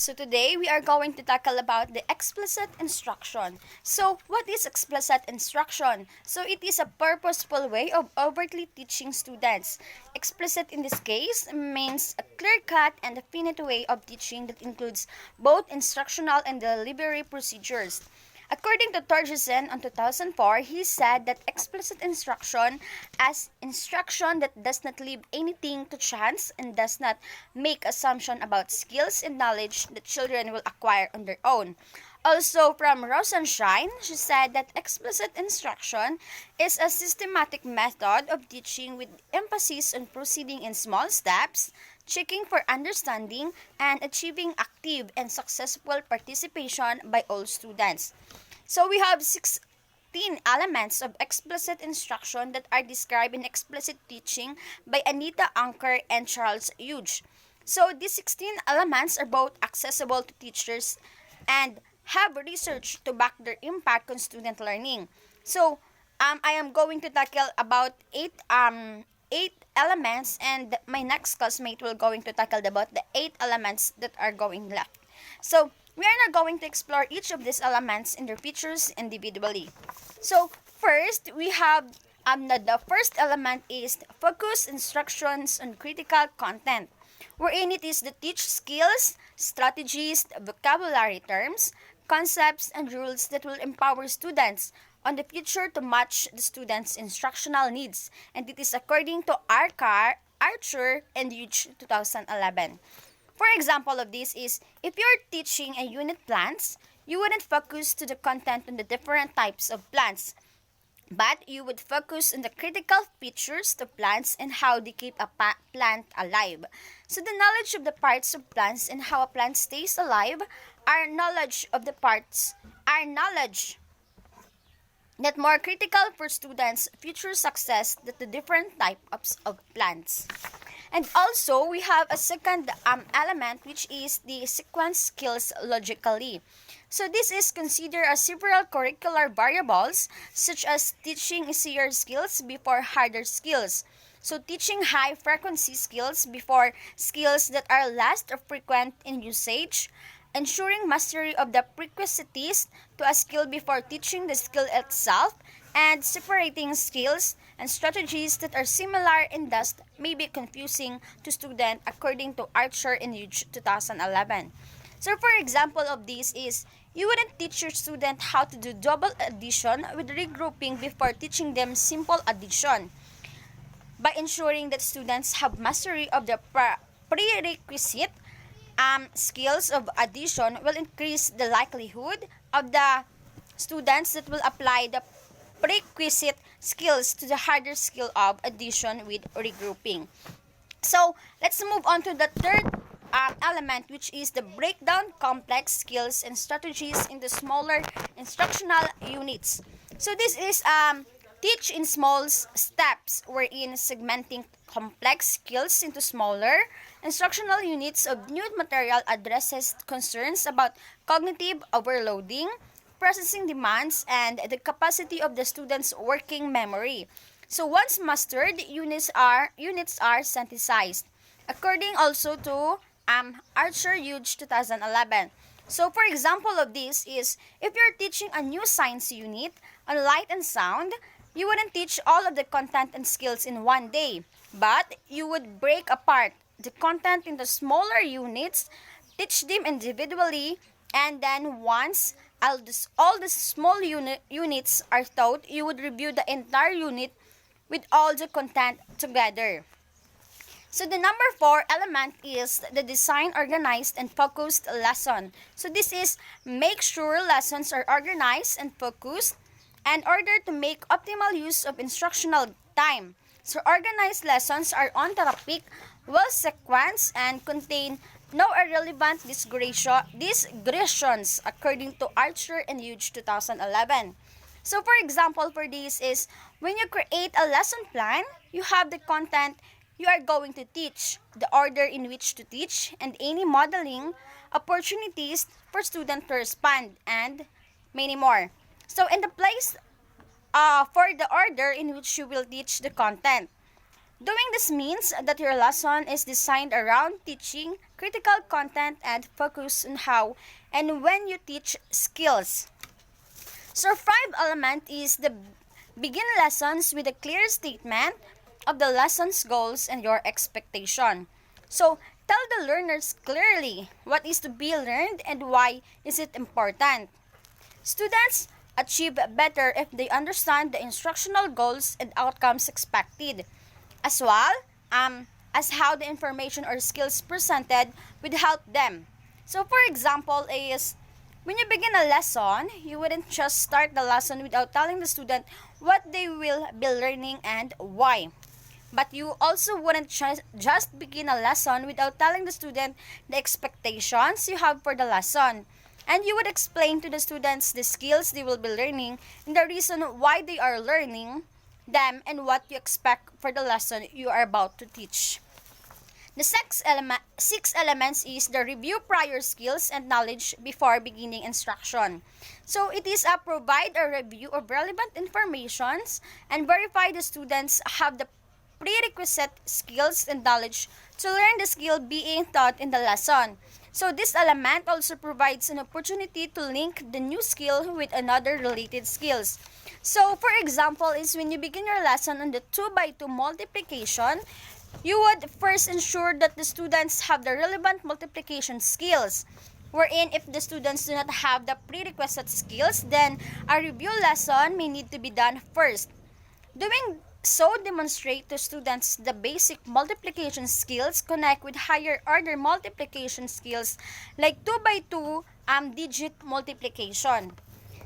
So today we are going to tackle about the explicit instruction. So what is explicit instruction? So it is a purposeful way of overtly teaching students. Explicit in this case means a clear-cut and definite way of teaching that includes both instructional and delivery procedures. According to Torgerson on 2004, he said that explicit instruction as instruction that does not leave anything to chance and does not make assumption about skills and knowledge that children will acquire on their own. Also from Rosenshine, she said that explicit instruction is a systematic method of teaching with emphasis on proceeding in small steps, checking for understanding, and achieving active and successful participation by all students. So we have 16 elements of explicit instruction that are described in Explicit Teaching by Anita Anker and Charles Hughes. So these 16 elements are both accessible to teachers and have research to back their impact on student learning. So I am going to tackle about eight elements, and my next classmate will going to tackle about the 8 elements that are going left. So we are now going to explore each of these elements and their features individually. So first we have the first element is focus instructions on critical content, wherein it is to teach skills, strategies, vocabulary terms, concepts, and rules that will empower students on the future to match the students' instructional needs. And it is according to Archer and Hughes 2011. For example of this is, if you're teaching a unit plants, you wouldn't focus to the content on the different types of plants, but you would focus on the critical features of plants and how they keep a plant alive. So the knowledge of the parts of plants and how a plant stays alive are knowledge that more critical for students' future success than the different types of plants. And also, we have a second element, which is the sequence skills logically. So this is considered as several curricular variables, such as teaching easier skills before harder skills. So teaching high-frequency skills before skills that are less frequent in usage, ensuring mastery of the prerequisites to a skill before teaching the skill itself, and separating skills and strategies that are similar and thus may be confusing to students according to Archer and Hughes 2011. So for example of this is, you wouldn't teach your student how to do double addition with regrouping before teaching them simple addition. By ensuring that students have mastery of the prerequisite skills of addition will increase the likelihood of the students that will apply the prerequisite skills to the harder skill of addition with regrouping. So let's move on to the third element, which is the breakdown complex skills and strategies into smaller instructional units. So this is teach in small steps, wherein segmenting complex skills into smaller instructional units of new material addresses concerns about cognitive overloading, processing demands, and the capacity of the student's working memory. So once mastered, units are synthesized. According also to Archer Hughes 2011. So for example of this is, if you're teaching a new science unit on light and sound, you wouldn't teach all of the content and skills in one day, but you would break apart the content into smaller units, teach them individually, and then once all the small units are taught, you would review the entire unit with all the content together. So the number 4 element is the design organized and focused lesson. So this is make sure lessons are organized and focused in order to make optimal use of instructional time. So organized lessons are on topic, well sequenced, and contain no irrelevant digressions according to Archer and Hughes 2011. So for example for this is, when you create a lesson plan, you have the content you are going to teach, the order in which to teach, and any modeling opportunities for students to respond, and many more. So in the place for the order in which you will teach the content, Doing this means that your lesson is designed around teaching critical content and focus on how and when you teach skills. So 5 element is the begin lessons with a clear statement of the lesson's goals and your expectation. So tell the learners clearly what is to be learned and why is it important. Students achieve better if they understand the instructional goals and outcomes expected, as well as how the information or skills presented would help them. So for example is, when you begin a lesson, you wouldn't just start the lesson without telling the student what they will be learning and why. But you also wouldn't just begin a lesson without telling the student the expectations you have for the lesson. And you would explain to the students the skills they will be learning and the reason why they are learning them and what you expect for the lesson you are about to teach. The 6 elements is the review prior skills and knowledge before beginning instruction. So it is provide a review of relevant informations and verify the students have the prerequisite skills and knowledge to learn the skill being taught in the lesson. So this element also provides an opportunity to link the new skill with another related skills. So for example is when you begin your lesson on the 2 by 2 multiplication, you would first ensure that the students have the relevant multiplication skills. Wherein if the students do not have the prerequisite skills, then a review lesson may need to be done first. Doing so demonstrate to students the basic multiplication skills connect with higher order multiplication skills like 2 by 2 digit multiplication.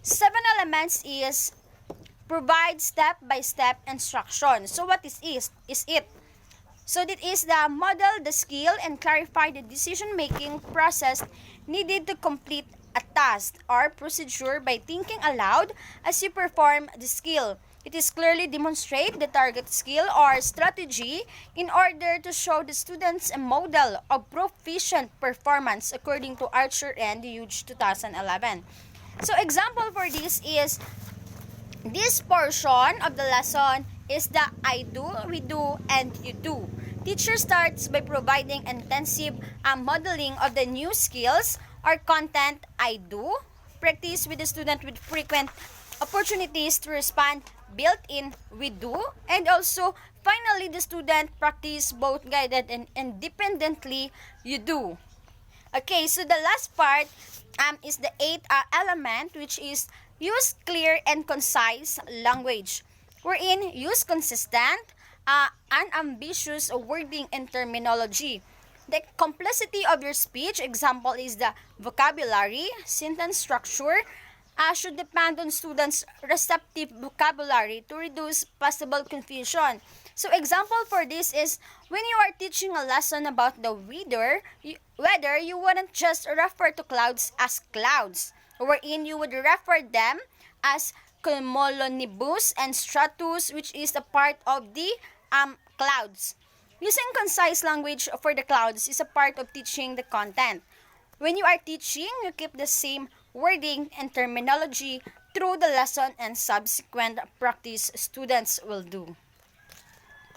7 elements is provide step-by-step instruction. So what is it? So that is the model the skill and clarify the decision-making process needed to complete a task or procedure by thinking aloud as you perform the skill. It is clearly demonstrate the target skill or strategy in order to show the students a model of proficient performance according to Archer and Hughes 2011. So example for this is this portion of the lesson is the I do, we do, and you do. Teacher starts by providing intensive modeling of the new skills or content I do. Practice with the student with frequent opportunities to respond built in we do. And also, finally, the student practice both guided and independently you do. Okay, so the last part is the 8th element, which is use clear and concise language, wherein use consistent, unambiguous wording and terminology. The complexity of your speech, example is the vocabulary, sentence structure, should depend on students' receptive vocabulary to reduce possible confusion. So example for this is when you are teaching a lesson about the weather, you wouldn't just refer to clouds as clouds, wherein you would refer them as cumulonimbus and stratus, which is a part of the clouds. Using concise language for the clouds is a part of teaching the content. When you are teaching, you keep the same wording and terminology through the lesson and subsequent practice students will do.